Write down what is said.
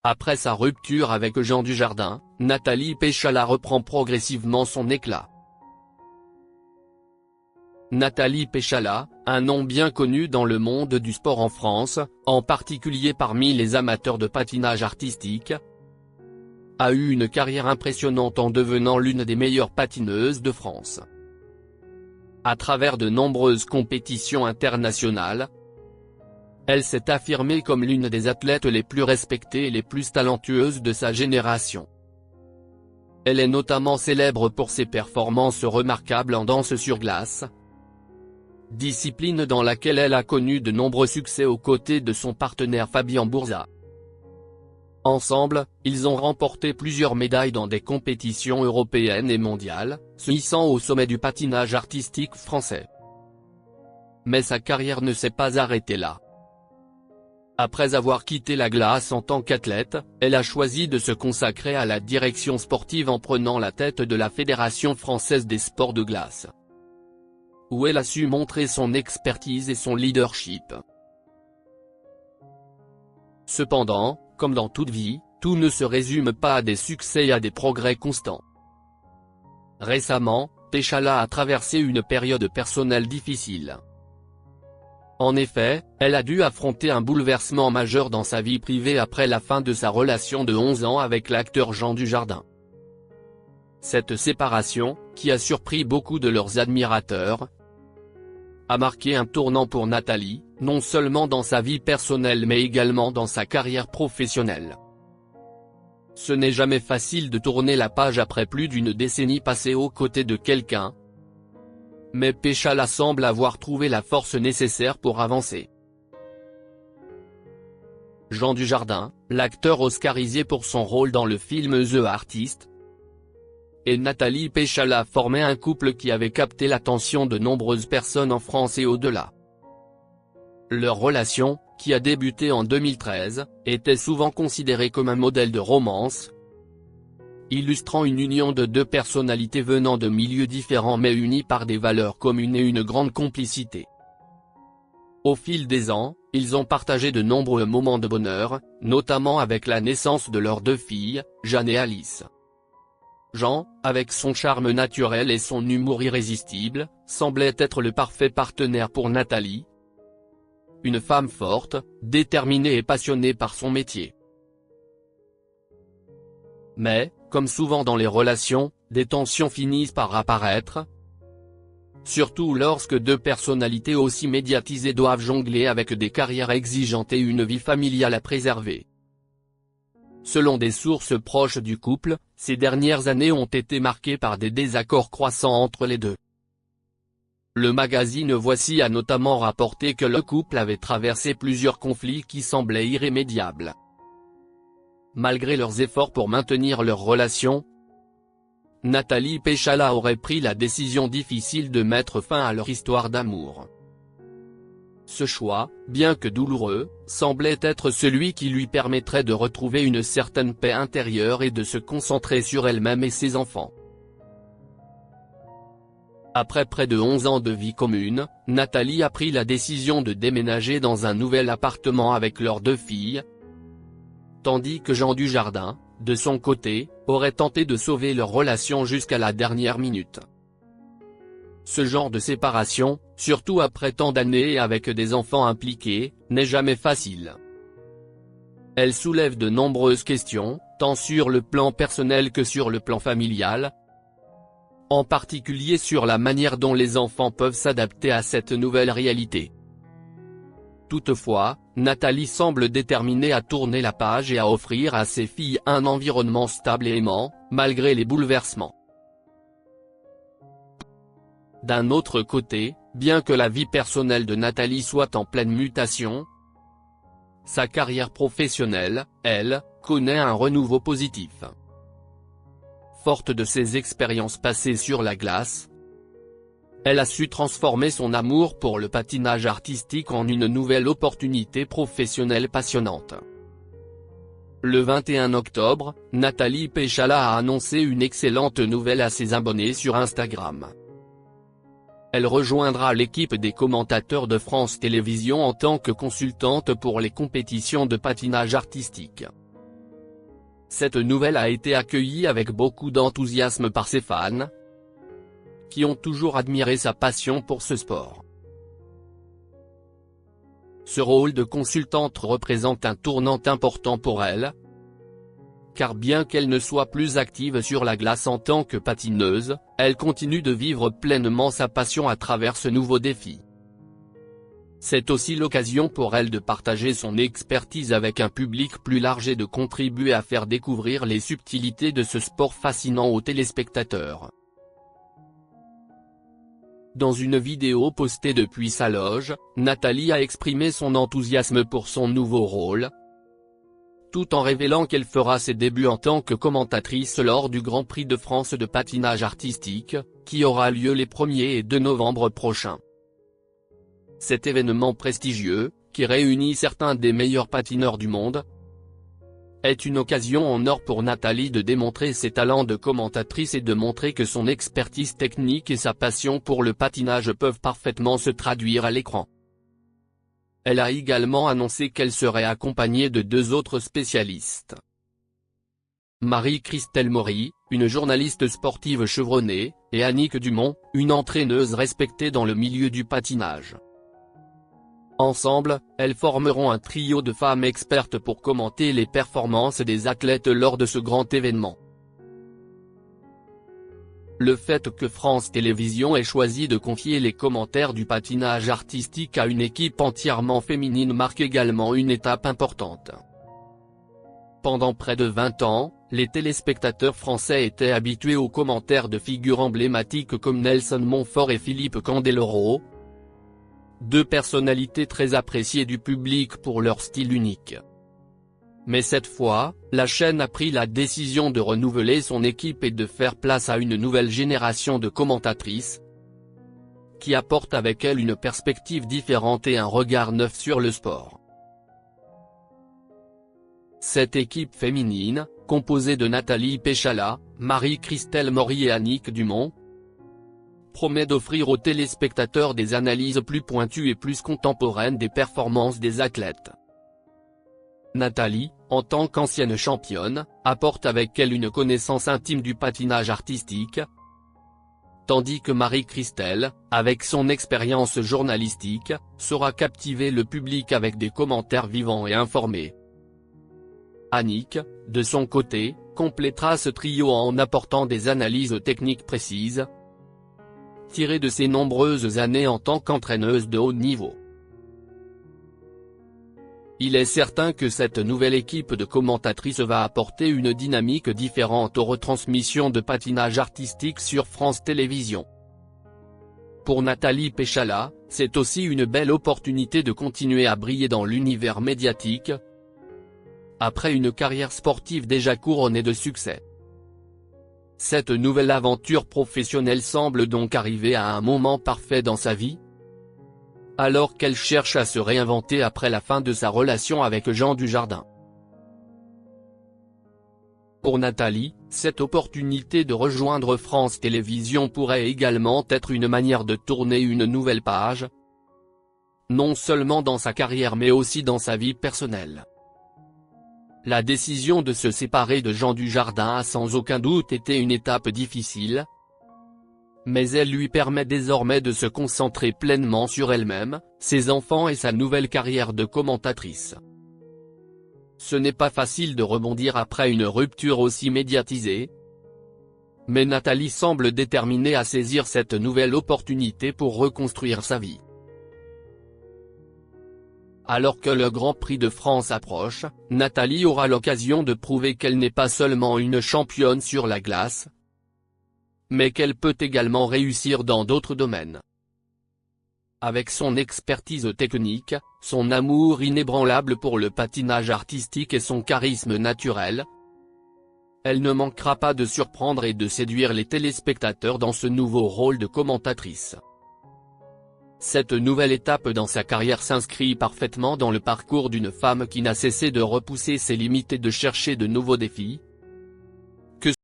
Après sa rupture avec Jean Dujardin, Nathalie Péchala reprend progressivement son éclat. Nathalie Péchala, un nom bien connu dans le monde du sport en France, en particulier parmi les amateurs de patinage artistique, a eu une carrière impressionnante en devenant l'une des meilleures patineuses de France. À travers de nombreuses compétitions internationales, elle s'est affirmée comme l'une des athlètes les plus respectées et les plus talentueuses de sa génération. Elle est notamment célèbre pour ses performances remarquables en danse sur glace, discipline dans laquelle elle a connu de nombreux succès aux côtés de son partenaire Fabien Bourza. Ensemble, ils ont remporté plusieurs médailles dans des compétitions européennes et mondiales, se hissant au sommet du patinage artistique français. Mais sa carrière ne s'est pas arrêtée là. Après avoir quitté la glace en tant qu'athlète, elle a choisi de se consacrer à la direction sportive en prenant la tête de la Fédération française des sports de glace, où elle a su montrer son expertise et son leadership. Cependant, comme dans toute vie, tout ne se résume pas à des succès et à des progrès constants. Récemment, Péchala a traversé une période personnelle difficile. En effet, elle a dû affronter un bouleversement majeur dans sa vie privée après la fin de sa relation de 11 ans avec l'acteur Jean Dujardin. Cette séparation, qui a surpris beaucoup de leurs admirateurs, a marqué un tournant pour Nathalie, non seulement dans sa vie personnelle mais également dans sa carrière professionnelle. Ce n'est jamais facile de tourner la page après plus d'une décennie passée aux côtés de quelqu'un, mais Péchala semble avoir trouvé la force nécessaire pour avancer. Jean Dujardin, l'acteur oscarisé pour son rôle dans le film The Artist, et Nathalie Péchala formaient un couple qui avait capté l'attention de nombreuses personnes en France et au-delà. Leur relation, qui a débuté en 2013, était souvent considérée comme un modèle de romance, illustrant une union de deux personnalités venant de milieux différents mais unies par des valeurs communes et une grande complicité. Au fil des ans, ils ont partagé de nombreux moments de bonheur, notamment avec la naissance de leurs deux filles, Jeanne et Alice. Jean, avec son charme naturel et son humour irrésistible, semblait être le parfait partenaire pour Nathalie. Une femme forte, déterminée et passionnée par son métier. Mais, comme souvent dans les relations, des tensions finissent par apparaître. Surtout lorsque deux personnalités aussi médiatisées doivent jongler avec des carrières exigeantes et une vie familiale à préserver. Selon des sources proches du couple, ces dernières années ont été marquées par des désaccords croissants entre les deux. Le magazine Voici a notamment rapporté que le couple avait traversé plusieurs conflits qui semblaient irrémédiables. Malgré leurs efforts pour maintenir leur relation, Nathalie Péchala aurait pris la décision difficile de mettre fin à leur histoire d'amour. Ce choix, bien que douloureux, semblait être celui qui lui permettrait de retrouver une certaine paix intérieure et de se concentrer sur elle-même et ses enfants. Après près de 11 ans de vie commune, Nathalie a pris la décision de déménager dans un nouvel appartement avec leurs deux filles, tandis que Jean Dujardin, de son côté, aurait tenté de sauver leur relation jusqu'à la dernière minute. Ce genre de séparation, surtout après tant d'années et avec des enfants impliqués, n'est jamais facile. Elle soulève de nombreuses questions, tant sur le plan personnel que sur le plan familial, en particulier sur la manière dont les enfants peuvent s'adapter à cette nouvelle réalité. Toutefois, Nathalie semble déterminée à tourner la page et à offrir à ses filles un environnement stable et aimant, malgré les bouleversements. D'un autre côté, bien que la vie personnelle de Nathalie soit en pleine mutation, sa carrière professionnelle, elle, connaît un renouveau positif. Forte de ses expériences passées sur la glace, elle a su transformer son amour pour le patinage artistique en une nouvelle opportunité professionnelle passionnante. Le 21 octobre, Nathalie Péchala a annoncé une excellente nouvelle à ses abonnés sur Instagram. Elle rejoindra l'équipe des commentateurs de France Télévisions en tant que consultante pour les compétitions de patinage artistique. Cette nouvelle a été accueillie avec beaucoup d'enthousiasme par ses fans, qui ont toujours admiré sa passion pour ce sport. Ce rôle de consultante représente un tournant important pour elle, car bien qu'elle ne soit plus active sur la glace en tant que patineuse, elle continue de vivre pleinement sa passion à travers ce nouveau défi. C'est aussi l'occasion pour elle de partager son expertise avec un public plus large et de contribuer à faire découvrir les subtilités de ce sport fascinant aux téléspectateurs. Dans une vidéo postée depuis sa loge, Nathalie a exprimé son enthousiasme pour son nouveau rôle, tout en révélant qu'elle fera ses débuts en tant que commentatrice lors du Grand Prix de France de patinage artistique, qui aura lieu les 1er et 2 novembre prochains. Cet événement prestigieux, qui réunit certains des meilleurs patineurs du monde, est une occasion en or pour Nathalie de démontrer ses talents de commentatrice et de montrer que son expertise technique et sa passion pour le patinage peuvent parfaitement se traduire à l'écran. Elle a également annoncé qu'elle serait accompagnée de 2 autres spécialistes. Marie-Christelle Maury, une journaliste sportive chevronnée, et Annick Dumont, une entraîneuse respectée dans le milieu du patinage. Ensemble, elles formeront un trio de femmes expertes pour commenter les performances des athlètes lors de ce grand événement. Le fait que France Télévisions ait choisi de confier les commentaires du patinage artistique à une équipe entièrement féminine marque également une étape importante. Pendant près de 20 ans, les téléspectateurs français étaient habitués aux commentaires de figures emblématiques comme Nelson Montfort et Philippe Candeloro, 2 personnalités très appréciées du public pour leur style unique. Mais cette fois, la chaîne a pris la décision de renouveler son équipe et de faire place à une nouvelle génération de commentatrices, qui apportent avec elle une perspective différente et un regard neuf sur le sport. Cette équipe féminine, composée de Nathalie Péchala, Marie-Christelle Maury et Annick Dumont, promet d'offrir aux téléspectateurs des analyses plus pointues et plus contemporaines des performances des athlètes. Nathalie, en tant qu'ancienne championne, apporte avec elle une connaissance intime du patinage artistique, tandis que Marie-Christelle, avec son expérience journalistique, saura captiver le public avec des commentaires vivants et informés. Annick, de son côté, complétera ce trio en apportant des analyses techniques précises, tirées de ses nombreuses années en tant qu'entraîneuse de haut niveau. Il est certain que cette nouvelle équipe de commentatrices va apporter une dynamique différente aux retransmissions de patinage artistique sur France Télévisions. Pour Nathalie Péchala, c'est aussi une belle opportunité de continuer à briller dans l'univers médiatique, après une carrière sportive déjà couronnée de succès. Cette nouvelle aventure professionnelle semble donc arriver à un moment parfait dans sa vie, alors qu'elle cherche à se réinventer après la fin de sa relation avec Jean Dujardin. Pour Nathalie, cette opportunité de rejoindre France Télévisions pourrait également être une manière de tourner une nouvelle page, non seulement dans sa carrière mais aussi dans sa vie personnelle. La décision de se séparer de Jean Dujardin a sans aucun doute été une étape difficile, mais elle lui permet désormais de se concentrer pleinement sur elle-même, ses enfants et sa nouvelle carrière de commentatrice. Ce n'est pas facile de rebondir après une rupture aussi médiatisée, mais Nathalie semble déterminée à saisir cette nouvelle opportunité pour reconstruire sa vie. Alors que le Grand Prix de France approche, Nathalie aura l'occasion de prouver qu'elle n'est pas seulement une championne sur la glace, mais qu'elle peut également réussir dans d'autres domaines. Avec son expertise technique, son amour inébranlable pour le patinage artistique et son charisme naturel, elle ne manquera pas de surprendre et de séduire les téléspectateurs dans ce nouveau rôle de commentatrice. Cette nouvelle étape dans sa carrière s'inscrit parfaitement dans le parcours d'une femme qui n'a cessé de repousser ses limites et de chercher de nouveaux défis,